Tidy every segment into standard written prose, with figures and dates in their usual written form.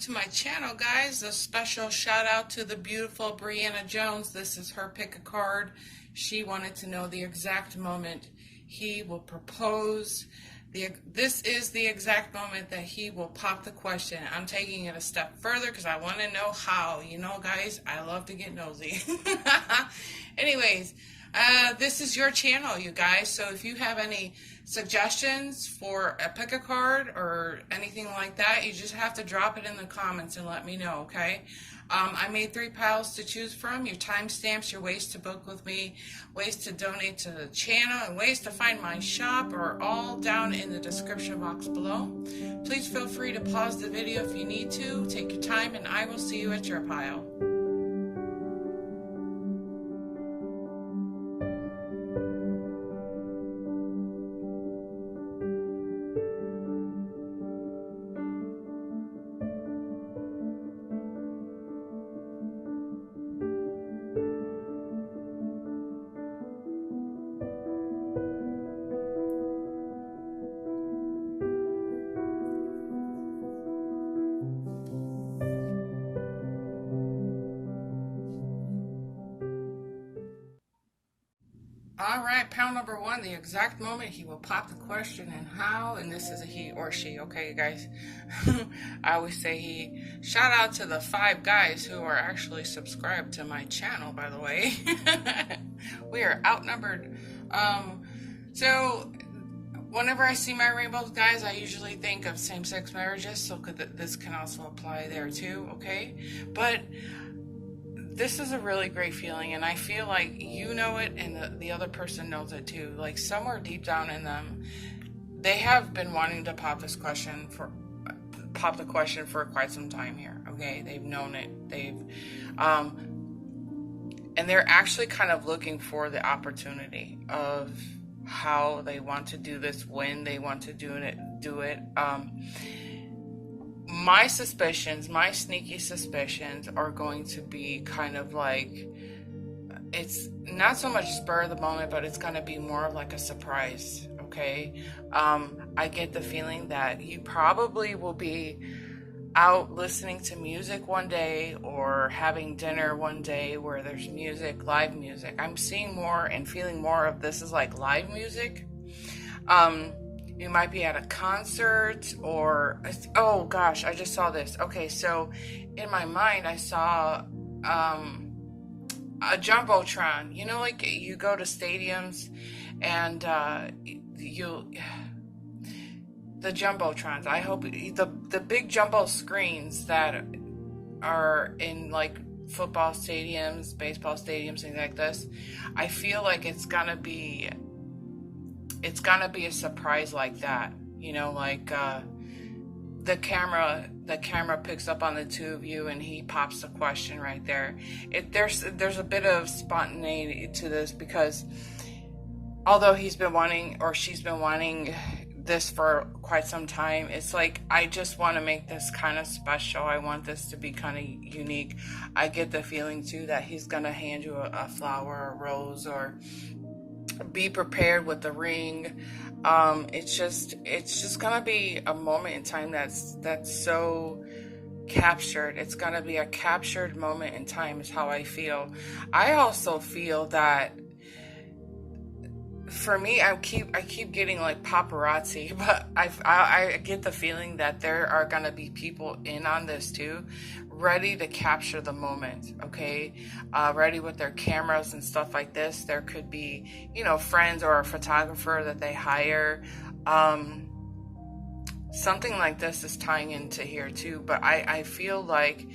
to my channel, guys. A special shout out to the beautiful Brianna Jones. This is her pick a card. She wanted to know the exact moment he will propose. This is the exact moment that he will pop the question. I'm taking it a step further because I want to know how. You know, guys, I love to get nosy. Anyways, this is your channel, you guys. So if you have any suggestions for a pick a card or anything like that, you just have to drop it in the comments and let me know, okay? I made 3 piles to choose from. Your timestamps, your ways to book with me, ways to donate to the channel, and ways to find my shop are all down in the description box below. Please feel free to pause the video if you need to. Take your time, and I will see you at your pile. All right, pile number 1, the exact moment he will pop the question and how, and this is a he or she, okay, guys? I always say he. Shout out to the 5 guys who are actually subscribed to my channel, by the way. We are outnumbered. So whenever I see my rainbows, guys, I usually think of same-sex marriages, so this can also apply there too, okay? But this is a really great feeling, and I feel like you know it and the other person knows it too. Like somewhere deep down in them, they have been wanting to pop the question for quite some time here, okay? They've known it. And they're actually kind of looking for the opportunity of how they want to do this, when they want to do it. My suspicions, my sneaky suspicions are going to be kind of like, it's not so much spur of the moment, but it's going to be more of like a surprise, okay? I get the feeling that you probably will be out listening to music one day or having dinner one day where there's music, live music. I'm seeing more and feeling more of this is like live music. You might be at a concert or, oh gosh, I just saw this. Okay, so in my mind, I saw a Jumbotron. You know, like you go to stadiums and the Jumbotrons. I hope the big jumbo screens that are in like football stadiums, baseball stadiums, things like this. I feel like it's gonna be a surprise like that, you know, like the camera picks up on the 2 of you and he pops the question right there. There's a bit of spontaneity to this because although he's been wanting or she's been wanting this for quite some time, it's like I just want to make this kind of special. I want this to be kind of unique. I get the feeling too that he's gonna hand you a flower, a rose, or be prepared with the ring. It's just gonna be a moment in time that's so captured. It's gonna be a captured moment in time is how I feel. I also feel that for me, I keep getting like paparazzi, but I get the feeling that there are gonna be people in on this too, ready to capture the moment, okay? Ready with their cameras and stuff like this. There could be, you know, friends or a photographer that they hire. Something like this is tying into here too, but I feel like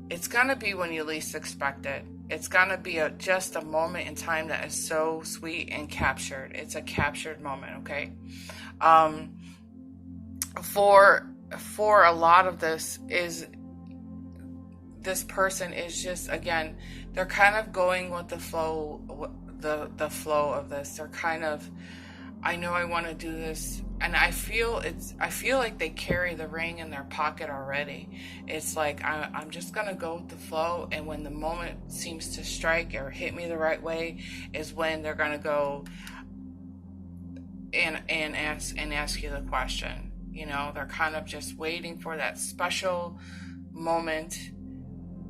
it's gonna be when you least expect it. It's gonna be just a moment in time that is so sweet and captured. It's a captured moment, okay? For a lot of this person is just, again, they're kind of going with the flow, the flow of this. They're kind of, I know I want to do this, and I feel like they carry the ring in their pocket already. It's like I'm just gonna go with the flow, and when the moment seems to strike or hit me the right way is when they're gonna go and ask you the question. You know, they're kind of just waiting for that special moment.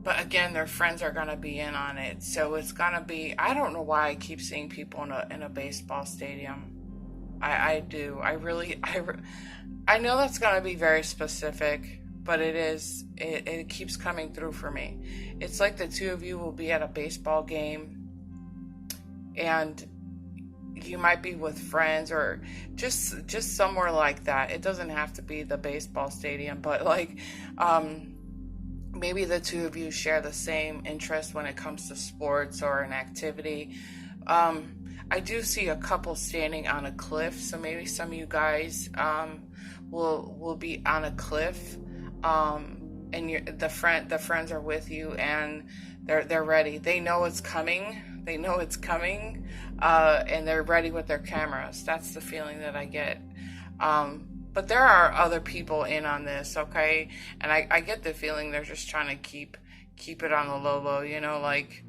But again, their friends are going to be in on it. So it's going to be, I don't know why I keep seeing people in a baseball stadium. I do. I know that's going to be very specific, but it keeps coming through for me. It's like the two of you will be at a baseball game, and you might be with friends or just somewhere like that. It doesn't have to be the baseball stadium, but like, maybe the two of you share the same interest when it comes to sports or an activity. I do see a couple standing on a cliff, so maybe some of you guys will be on a cliff, and the friends are with you, and they're ready. They know it's coming. They know it's coming, and they're ready with their cameras. That's the feeling that I get. But there are other people in on this, okay? And I get the feeling they're just trying to keep it on the low, you know, like,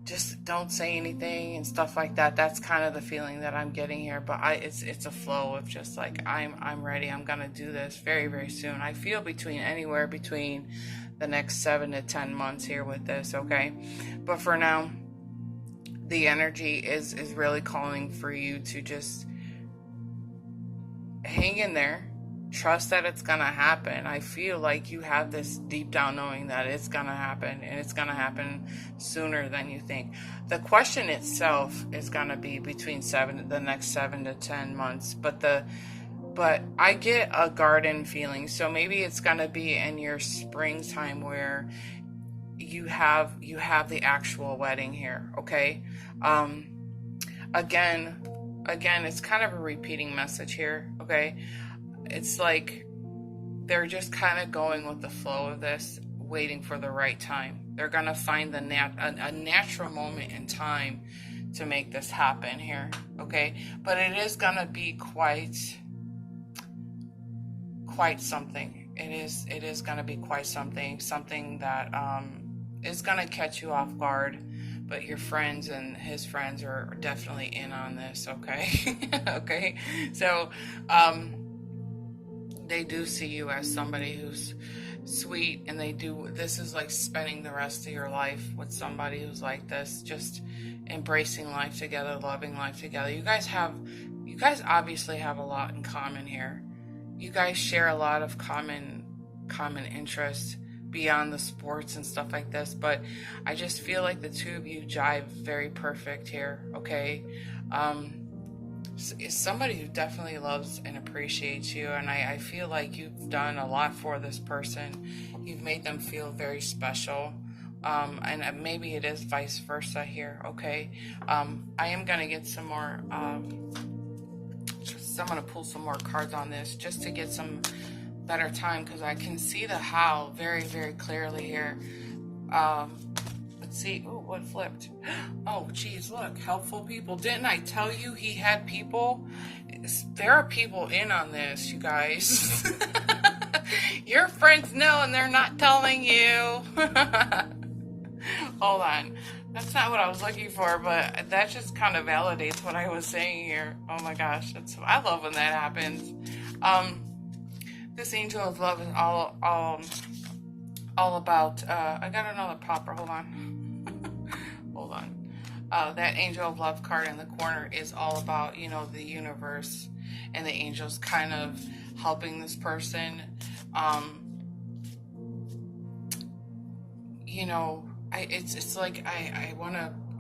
just don't say anything and stuff like that. That's kind of the feeling that I'm getting here. But it's a flow of just like, I'm ready. I'm gonna do this very, very soon. I feel anywhere between the next 7 to 10 months here with this, okay? But for now, the energy is really calling for you to just hang in there, trust that it's gonna happen. I feel like you have this deep down knowing that it's gonna happen, and it's gonna happen sooner than you think. The question itself is gonna be between the next 7 to 10 months, but I get a garden feeling, so maybe it's gonna be in your springtime where you have the actual wedding here, okay? Again, it's kind of a repeating message here, okay? It's like they're just kind of going with the flow of this, waiting for the right time. They're going to find a natural moment in time to make this happen here, okay? But it is going to be quite something. It is going to be quite something that is going to catch you off guard. But your friends and his friends are definitely in on this, okay? Okay? So, they do see you as somebody who's sweet, and this is like spending the rest of your life with somebody who's like this, just embracing life together, loving life together. You guys obviously have a lot in common here. You guys share a lot of common interests beyond the sports and stuff like this, but I just feel like the two of you jive very perfect here, okay? Is somebody who definitely loves and appreciates you, and I feel like you've done a lot for this person. You've made them feel very special, and maybe it is vice versa here, okay? I am going to get some more, I'm going to pull some more cards on this just to get some better time, because I can see the how very, very clearly here. Let's see. Oh, what flipped? Oh, geez, look. Helpful people. Didn't I tell you he had people? There are people in on this, you guys. Your friends know, and they're not telling you. Hold on. That's not what I was looking for, but that just kind of validates what I was saying here. Oh my gosh. I love when that happens. This angel of love is all about, I got another popper, hold on. Hold on. That angel of love card in the corner is all about, the universe and the angels kind of helping this person. It's like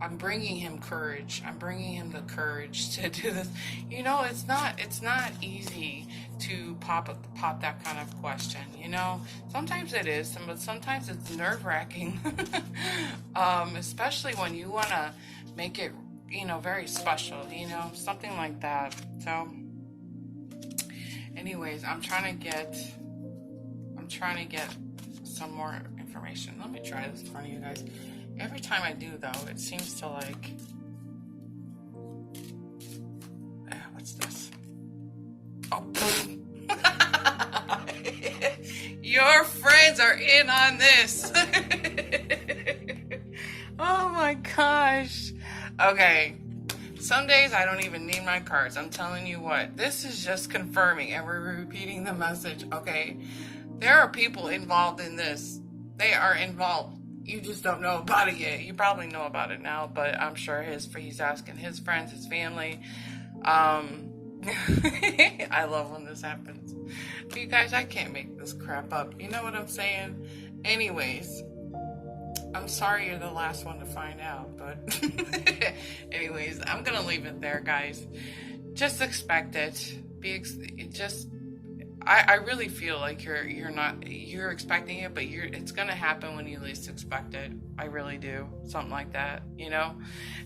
I'm bringing him courage. I'm bringing him the courage to do this. It's not easy to pop that kind of question. Sometimes it is, but sometimes it's nerve-wracking. Especially when you want to make it, very special. Something like that. So, anyways, I'm trying to get some more information. Let me try this in front of you guys. Every time I do, though, it seems to like... what's this? Oh, boom! Your friends are in on this! Oh my gosh! Okay, some days I don't even need my cards. I'm telling you what, this is just confirming and we're repeating the message, okay? There are people involved in this. They are involved. You just don't know about it yet. You probably know about it now, but I'm sure he's asking his friends, his family. I love when this happens. You guys, I can't make this crap up. You know what I'm saying? Anyways, I'm sorry you're the last one to find out, but anyways, I'm gonna leave it there, guys. Just expect it. I really feel like you're expecting it, but it's gonna happen when you least expect it. I really do. Something like that, you know?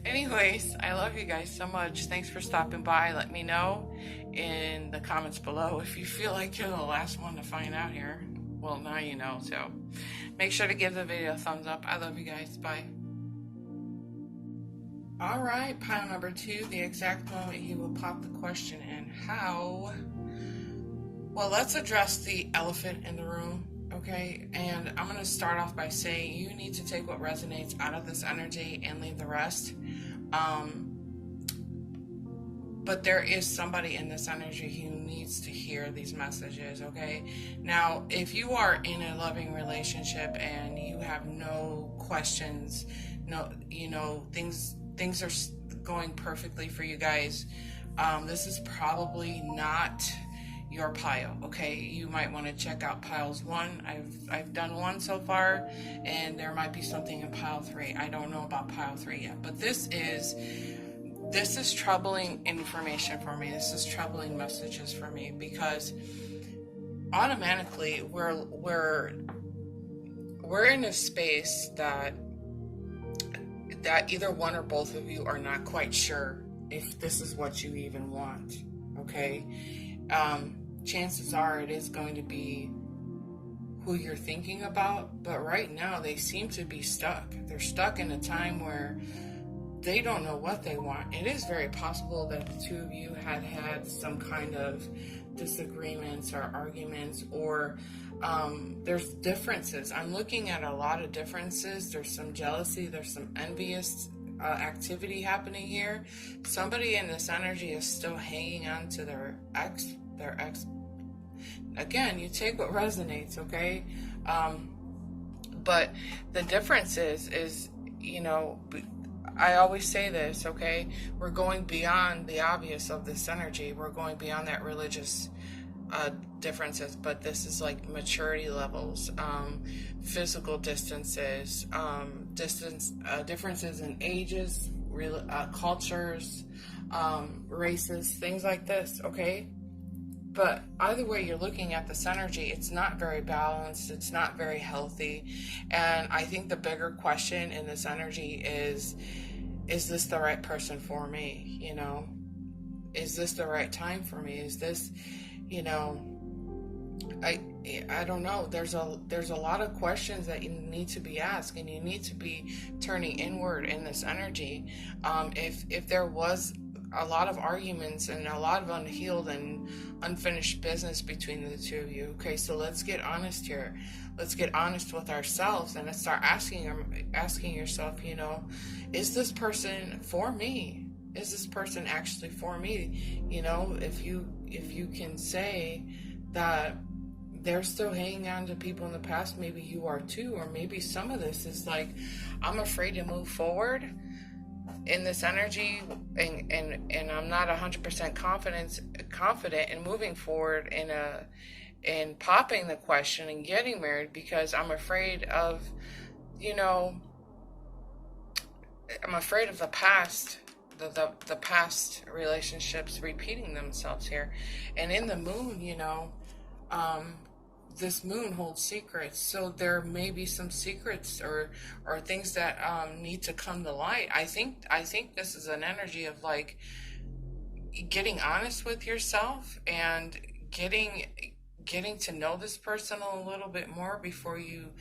Anyways, I love you guys so much. Thanks for stopping by. Let me know in the comments below if you feel like you're the last one to find out here. Well, now you know, so make sure to give the video a thumbs up. I love you guys. Bye. All right, pile number 2, the exact moment he will pop the question in. How? Well, let's address the elephant in the room, okay? And I'm going to start off by saying you need to take what resonates out of this energy and leave the rest. But there is somebody in this energy who needs to hear these messages, okay? Now, if you are in a loving relationship and you have no questions, things are going perfectly for you guys, this is probably not your pile, okay? You might want to check out piles 1. I've done 1 so far, and there might be something in pile 3. I don't know about pile 3 yet, but this is troubling information for me. This is troubling messages for me, because automatically we're in a space that either one or both of you are not quite sure if this is what you even want, okay? Chances are it is going to be who you're thinking about, but right now they seem to be stuck. They're stuck in a time where they don't know what they want. It is very possible that the two of you had some kind of disagreements or arguments, or there's differences. I'm looking at a lot of differences. There's some jealousy, there's some envious activity happening here. Somebody in this energy is still hanging on to their ex. Again, you take what resonates, okay? But the difference is, I always say this, okay? We're going beyond the obvious of this energy. We're going beyond that religious differences, but this is like maturity levels, physical distances, differences in ages, cultures, races, things like this, okay? But either way you're looking at this energy, it's not very balanced, it's not very healthy. And I think the bigger question in this energy is this the right person for me? Is this the right time for me? Is this, I don't know. There's a lot of questions that you need to be asked, and you need to be turning inward in this energy. If there was a lot of arguments and a lot of unhealed and unfinished business between the two of you, okay, so let's get honest here. Let's get honest with ourselves, and let's start asking yourself, is this person for me? Is this person actually for me? If you can say that they're still hanging on to people in the past, maybe you are too, or maybe some of this is like, I'm afraid to move forward in this energy, and I'm not 100% confident in moving forward in popping the question and getting married, because I'm afraid of, I'm afraid of the past, the past relationships repeating themselves here. And in the moon, this moon holds secrets, so there may be some secrets or things that need to come to light. I think this is an energy of like getting honest with yourself and getting to know this person a little bit more before you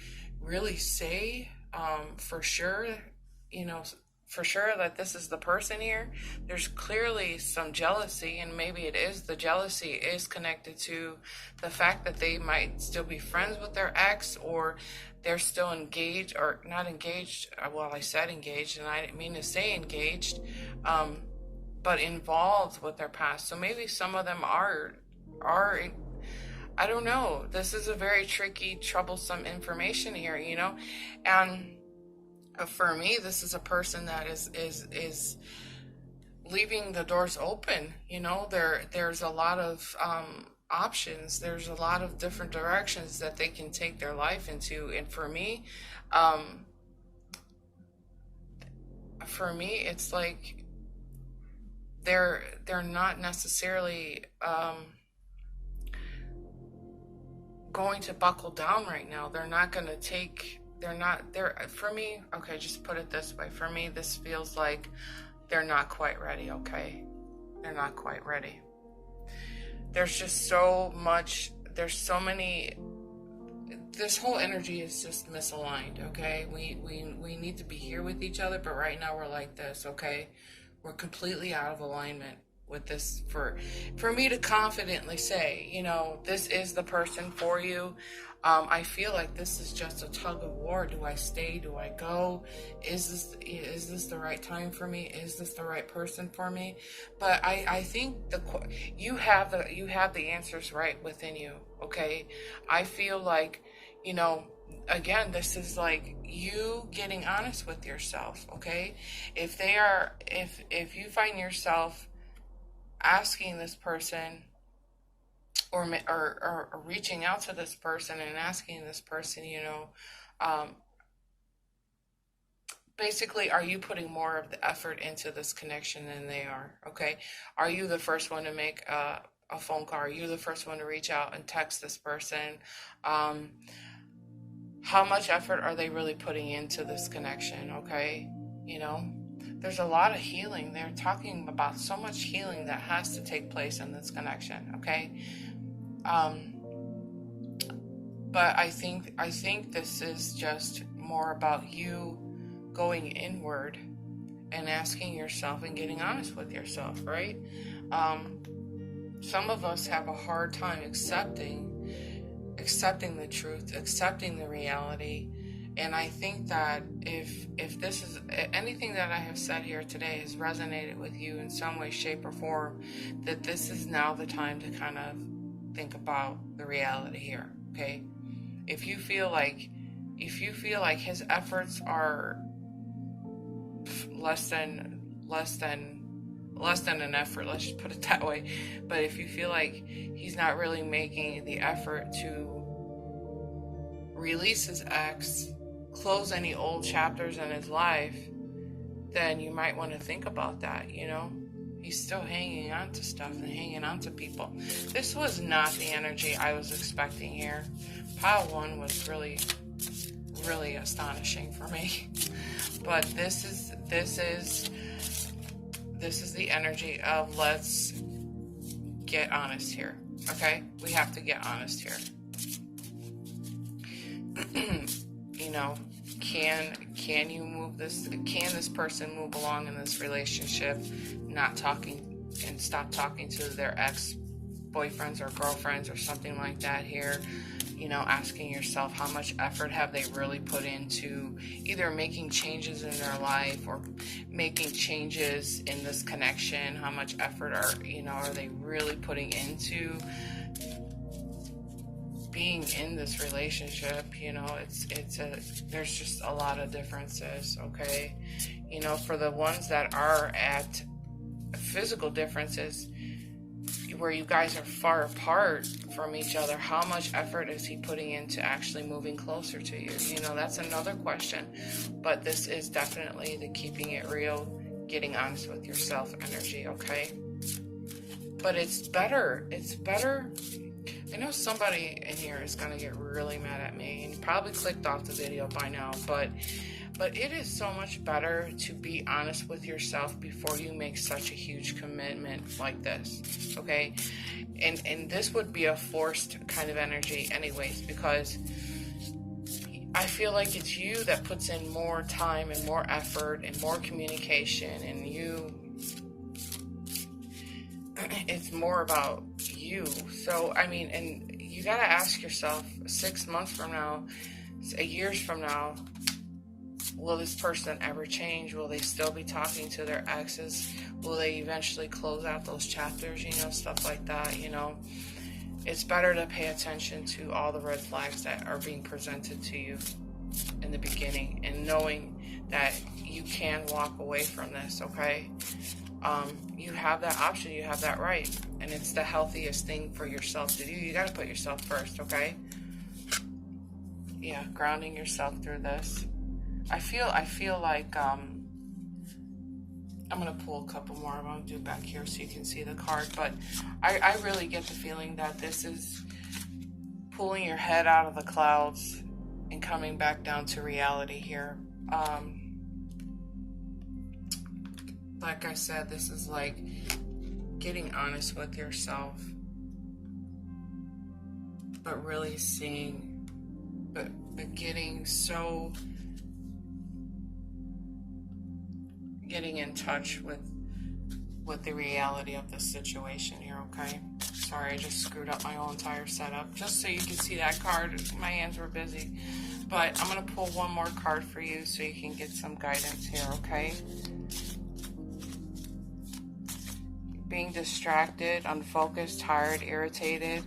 really say for sure that this is the person here. There's clearly some jealousy, and maybe the jealousy is connected to the fact that they might still be friends with their ex, or they're still engaged, or not engaged. Well, I said engaged, and I didn't mean to say engaged, but involved with their past. So maybe some of them are I don't know. This is a very tricky, troublesome information here, you know? And for me, this is a person that is leaving the doors open. You know, there's a lot of options. There's a lot of different directions that they can take their life into. And um, for me, it's like they're not necessarily going to buckle down right now. They're not going to take. They're for me. Okay, just put it this way. For me, this feels like they're not quite ready. Okay, they're not quite ready. There's just so much. There's so many. This whole energy is just misaligned. Okay, we need to be here with each other, but right now we're like this. Okay, we're completely out of alignment with this. For me to confidently say, you know, this is the person for you. I feel like this is just a tug of war. Do I stay? Do I go? Is this the right time for me? Is this the right person for me? But I think you have the answers right within you. Okay, I feel like, you know, again, this is like you getting honest with yourself. Okay, if you find yourself asking this person, or reaching out to this person and asking this person, you know, basically, are you putting more of the effort into this connection than they are? Okay, are you the first one to make a phone call? Are you the first one to reach out and text this person? How much effort are they really putting into this connection? Okay, you know, there's a lot of healing. They're talking about so much healing that has to take place in this connection. Okay. But I think this is just more about you going inward and asking yourself and getting honest with yourself, right? Some of us have a hard time accepting the truth, accepting the reality. And I think that if this is anything that I have said here today has resonated with you in some way, shape, or form, that this is now the time to kind of think about the reality here. Okay, if you feel like his efforts are less than an effort, let's just put it that way, but if you feel like he's not really making the effort to release his ex, close any old chapters in his life, then you might want to think about that. You know, he's still hanging on to stuff and hanging on to people. This was not the energy I was expecting here. Pile 1 was really, really astonishing for me. But this is the energy of let's get honest here. Okay? We have to get honest here. You know, can you move this? Can this person move along in this relationship, not talking and stop talking to their ex-boyfriends or girlfriends or something like that here? You know, asking yourself how much effort have they really put into either making changes in their life or making changes in this connection? How much effort are they really putting into being in this relationship? You know, there's just a lot of differences. Okay, you know, for the ones that are at physical differences where you guys are far apart from each other, how much effort is he putting into actually moving closer to you? You know, that's another question. But this is definitely the keeping it real, getting honest with yourself energy. Okay, but it's better. I know somebody in here is going to get really mad at me and probably clicked off the video by now, but it is so much better to be honest with yourself before you make such a huge commitment like this, okay? And this would be a forced kind of energy anyways, because I feel like it's you that puts in more time and more effort and more communication, and it's more about you. So, I mean, and you got to ask yourself 6 months from now, years from now, will this person ever change? Will they still be talking to their exes? Will they eventually close out those chapters? You know, stuff like that, you know. it's better to pay attention to all the red flags that are being presented to you in the beginning, and knowing that you can walk away from this, okay? You have that option, you have that right, and it's the healthiest thing for yourself to do. You got to put yourself first, okay? Yeah, grounding yourself through this. I feel like I'm gonna pull a couple more. I'm gonna do it back here so you can see the card, but I really get the feeling that this is pulling your head out of the clouds and coming back down to reality here. Like I said, this is like getting honest with yourself, but really seeing, but getting in touch with the reality of the situation here, okay? Sorry, I just screwed up my whole entire setup. Just so you can see that card, my hands were busy. But I'm going to pull one more card for you so you can get some guidance here, okay? Being distracted, unfocused, tired, irritated,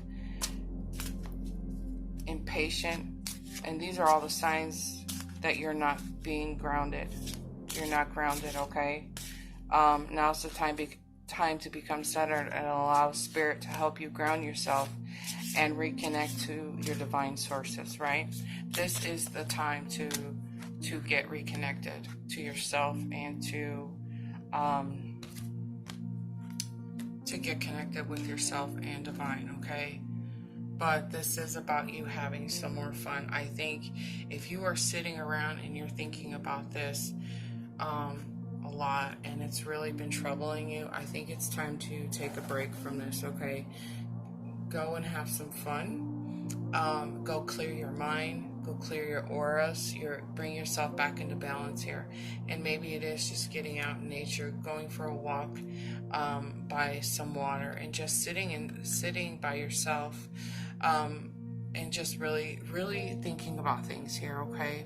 impatient. And these are all the signs that you're not being grounded. You're not grounded, okay? Now's the time to become centered and allow Spirit to help you ground yourself and reconnect to your divine sources, right? This is the time to get reconnected to yourself and to get connected with yourself and divine, okay? But this is about you having some more fun. I think if you are sitting around and you're thinking about this a lot and it's really been troubling you, I think it's time to take a break from this, okay? Go and have some fun. Go clear your mind. Go clear your auras. Bring yourself back into balance here. And maybe it is just getting out in nature, going for a walk by some water, and just sitting by yourself, and just really, really thinking about things here, okay?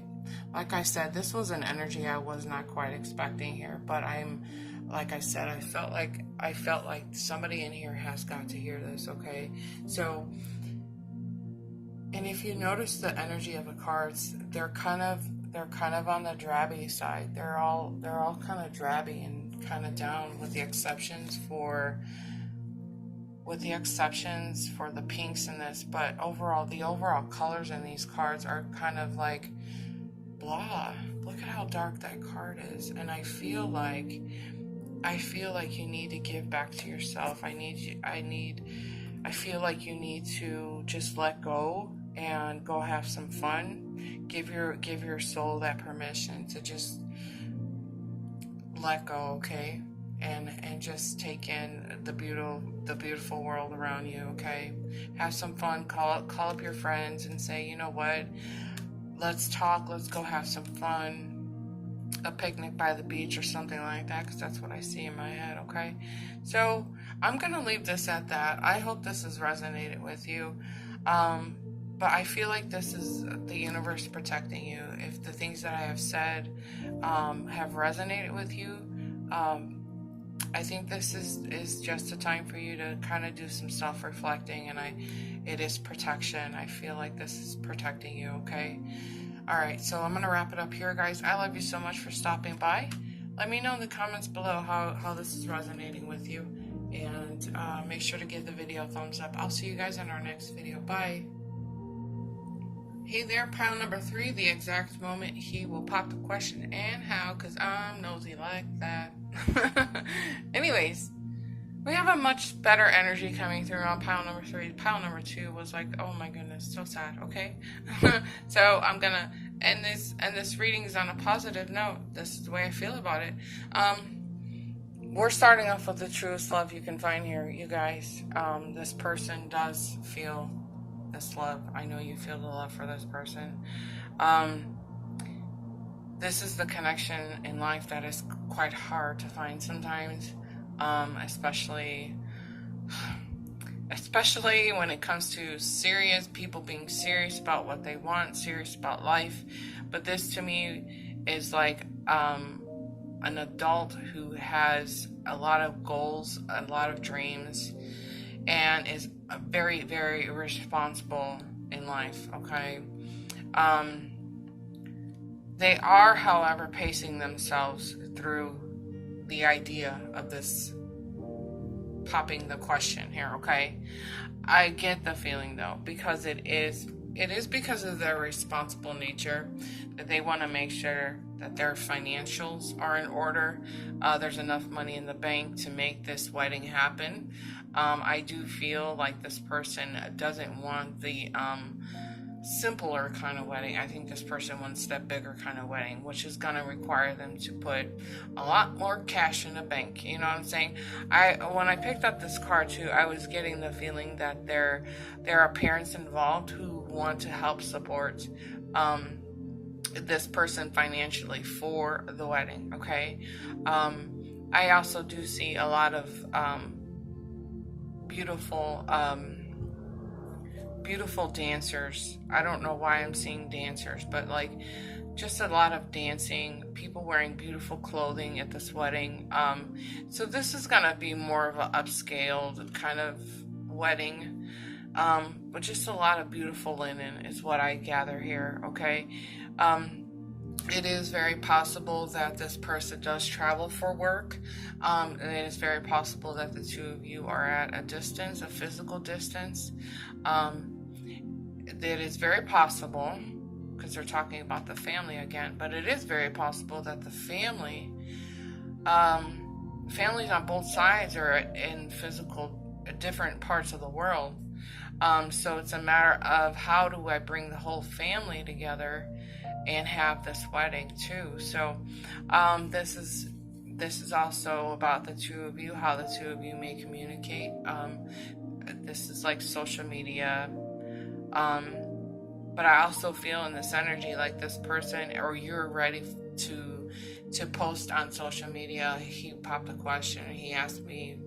Like I said, this was an energy I was not quite expecting here, but like I said, I felt like somebody in here has got to hear this, okay? So, and if you notice the energy of the cards, they're kind of on the drabby side. They're all kind of drabby and kind of down, with the exceptions for the pinks in this. But overall, the overall colors in these cards are kind of like blah. Look at how dark that card is, and I feel like you need to give back to yourself. I feel like you need to just let go and go have some fun. Give your soul that permission to just let go, okay? And just take in the beautiful world around you, okay? Have some fun. Call up your friends and say, you know what? Let's talk. Let's go have some fun. A picnic by the beach or something like that, because that's what I see in my head, okay? So I'm going to leave this at that. I hope this has resonated with you. But I feel like this is the universe protecting you. If the things that I have said have resonated with you, I think this is just a time for you to kind of do some self-reflecting, and it is protection. I feel like this is protecting you, okay? All right, so I'm going to wrap it up here, guys. I love you so much for stopping by. Let me know in the comments below how this is resonating with you, and make sure to give the video a thumbs up. I'll see you guys in our next video. Bye. Hey there, pile number 3, the exact moment he will pop the question and how, because I'm nosy like that. Anyways, we have a much better energy coming through on pile number 3. Pile number 2 was like, oh my goodness, so sad, okay? So I'm gonna end this reading is on a positive note. This is the way I feel about it. We're starting off with the truest love you can find here, you guys. This person does feel this love. I know you feel the love for this person. This is the connection in life that is quite hard to find sometimes, especially when it comes to serious people being serious about what they want, serious about life. But this to me is like an adult who has a lot of goals, a lot of dreams, and is very, very responsible in life, okay? Um, they are, however, pacing themselves through the idea of this, popping the question here, okay? I get the feeling though, because it is because of their responsible nature that they want to make sure that their financials are in order. There's enough money in the bank to make this wedding happen. I do feel like this person doesn't want the simpler kind of wedding. I think this person wants that bigger kind of wedding, which is going to require them to put a lot more cash in the bank. You know what I'm saying? When I picked up this card too, I was getting the feeling that there are parents involved who want to help support this person financially for the wedding. Okay. I also do see a lot of beautiful dancers. I don't know why I'm seeing dancers, but like just a lot of dancing, people wearing beautiful clothing at this wedding. So this is gonna be more of an upscaled kind of wedding, but just a lot of beautiful linen is what I gather here, okay? It is very possible that this person does travel for work. And it is very possible that the two of you are at a distance, a physical distance. It is very possible, because they're talking about the family again, but it is very possible that the families on both sides are in physical, different parts of the world. So it's a matter of how do I bring the whole family together and have this wedding too. So this is also about the two of you, how the two of you may communicate. This is like social media. But I also feel in this energy like this person, or you're ready to post on social media. He popped a question and he asked me,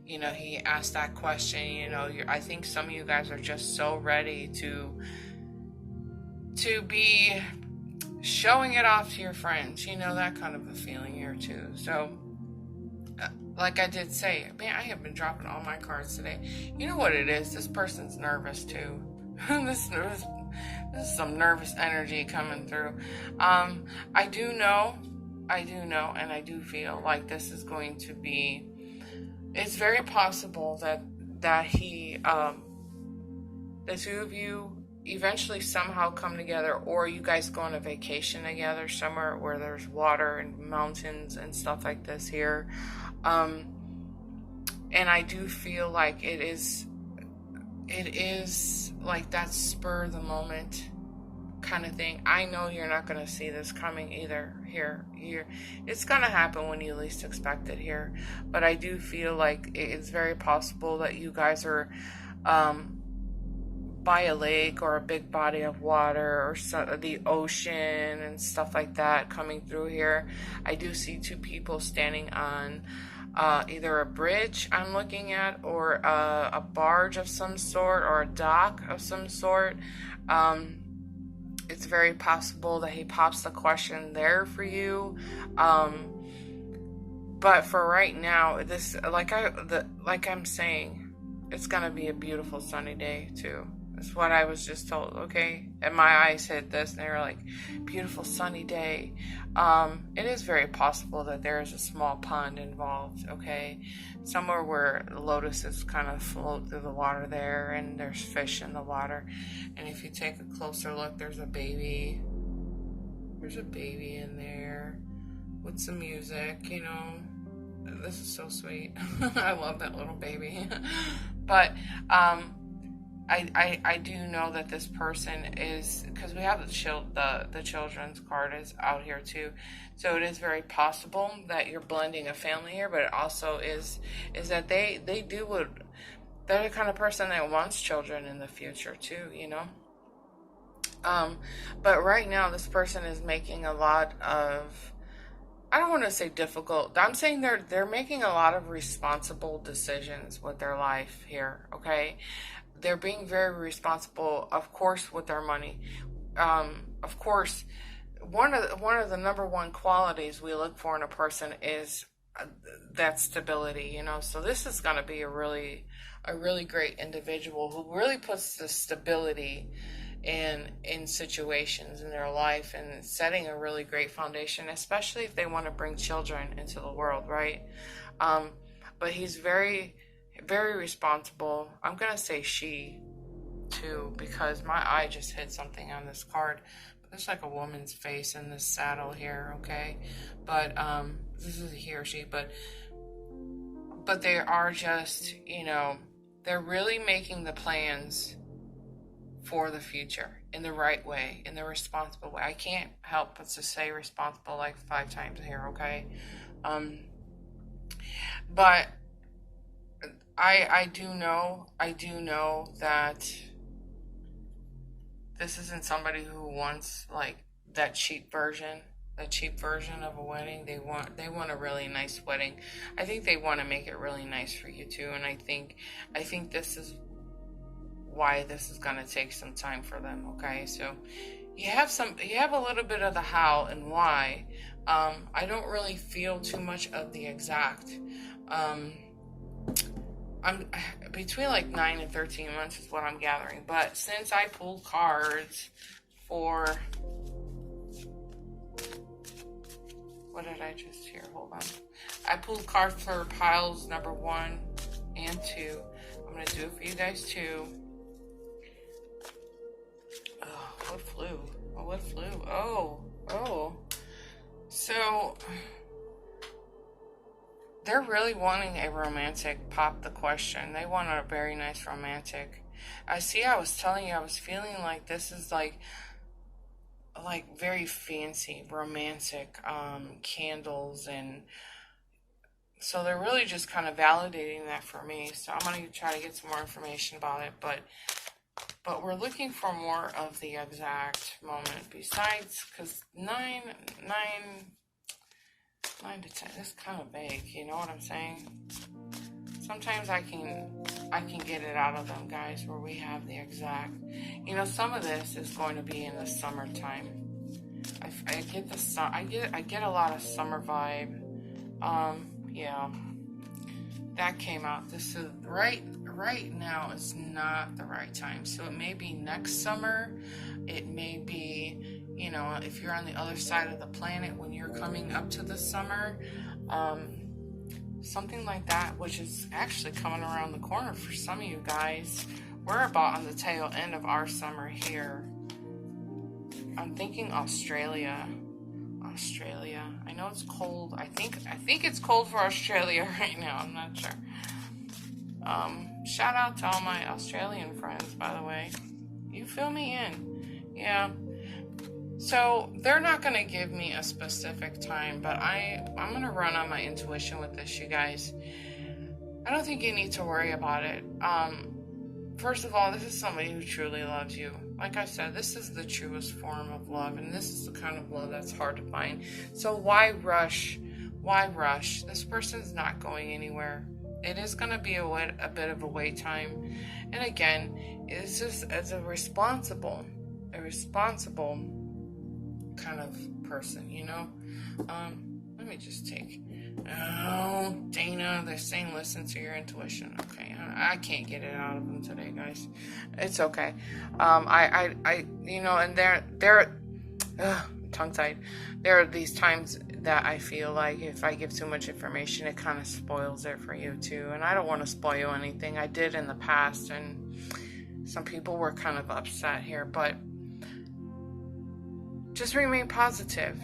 he asked that question, I think some of you guys are just so ready to be showing it off to your friends, that kind of a feeling here too. So like I did say, man, I have been dropping all my cards today. You know what it is? This person's nervous too. This is some nervous energy coming through. I do know, and I do feel like this is going to be, it's very possible that he, the two of you eventually somehow come together, or you guys go on a vacation together somewhere where there's water and mountains and stuff like this here. And I do feel like it is like that spur of the moment kind of thing. I know you're not going to see this coming either here. It's going to happen when you least expect it here. But I do feel like it's very possible that you guys are by a lake or a big body of water, or the ocean and stuff like that coming through here. I do see two people standing on either a bridge I'm looking at, or a barge of some sort, or a dock of some sort. It's very possible that he pops the question there for you. But for right now, this, like I'm saying, it's gonna be a beautiful sunny day too. That's what I was just told, okay? And my eyes hit this, and they were like, beautiful sunny day. It is very possible that there is a small pond involved, okay? Somewhere where lotuses kind of float through the water there, and there's fish in the water. And if you take a closer look, there's a baby. There's a baby in there with some music, This is so sweet. I love that little baby. But, I do know that this person is, because we have the children's card is out here too, so it is very possible that you're blending a family here. But it also is that they're the kind of person that wants children in the future too, but right now this person is making a lot of, I don't want to say difficult, I'm saying they're making a lot of responsible decisions with their life here, okay? They're being very responsible, of course, with their money. Of course, one of the number one qualities we look for in a person is that stability, you know. So this is going to be a really great individual who really puts the stability in situations in their life, and setting a really great foundation, especially if they want to bring children into the world, right? But he's very, very responsible. I'm going to say she too, because my eye just hit something on this card. There's like a woman's face in this saddle here, okay? But this is a he or she, but they are just, you know, they're really making the plans for the future in the right way, in the responsible way. I can't help but to say responsible like 5 times here, okay? But I do know that this isn't somebody who wants like that cheap version of a wedding. They want a really nice wedding. I think they want to make it really nice for you too, and I think this is why this is going to take some time for them, okay? So you have a little bit of the how and why. I don't really feel too much of the exact. I'm between like 9 and 13 months is what I'm gathering. But since I pulled cards for, what did I just hear? Hold on. I pulled cards for piles number 1 and 2. I'm going to do it for you guys too. Oh, what flew? Oh, what flew? Oh. So they're really wanting a romantic, pop the question. They want a very nice romantic. I was telling you, I was feeling like this is like very fancy, romantic, candles, and so they're really just kind of validating that for me. So I'm going to try to get some more information about it, but we're looking for more of the exact moment besides, because 9 to 10, that's kind of vague, you know what I'm saying? Sometimes I can get it out of them, guys, where we have the exact, you know, some of this is going to be in the summertime. I get a lot of summer vibe. Yeah, that came out. This is right now is not the right time. So it may be next summer. It may be, you know, if you're on the other side of the planet when you're coming up to the summer, something like that, which is actually coming around the corner for some of you guys. We're about on the tail end of our summer here. I'm thinking Australia. I know it's cold. I think it's cold for Australia right now. I'm not sure. Shout out to all my Australian friends, by the way. You fill me in. Yeah. So they're not going to give me a specific time, but I'm going to run on my intuition with this, you guys. I don't think you need to worry about it. First of all, this is somebody who truly loves you. Like I said, this is the truest form of love, and this is the kind of love that's hard to find. So why rush? Why rush? This person's not going anywhere. It is going to be a bit of a wait time. And again, it's just as a responsible kind of person, you know? Let me just take... Oh, Dana, they're saying listen to your intuition. Okay, I can't get it out of them today, guys. It's okay. I you know, and they're tongue-tied. There are these times that I feel like if I give too much information, it kind of spoils it for you too. And I don't want to spoil anything. I did in the past, and some people were kind of upset here, but just remain positive.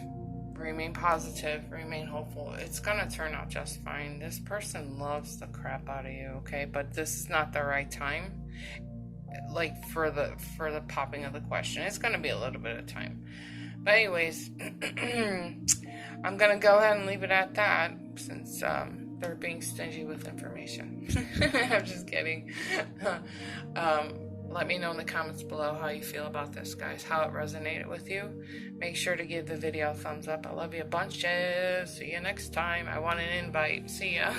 Remain positive, remain hopeful. It's gonna turn out just fine. This person loves the crap out of you, okay? But this is not the right time, like for the popping of the question. It's gonna be a little bit of time. But anyways, I'm gonna go ahead and leave it at that, since they're being stingy with information. I'm just kidding. Let me know in the comments below how you feel about this, guys, how it resonated with you. Make sure to give the video a thumbs up. I love you a bunch. See you next time. I want an invite. See ya.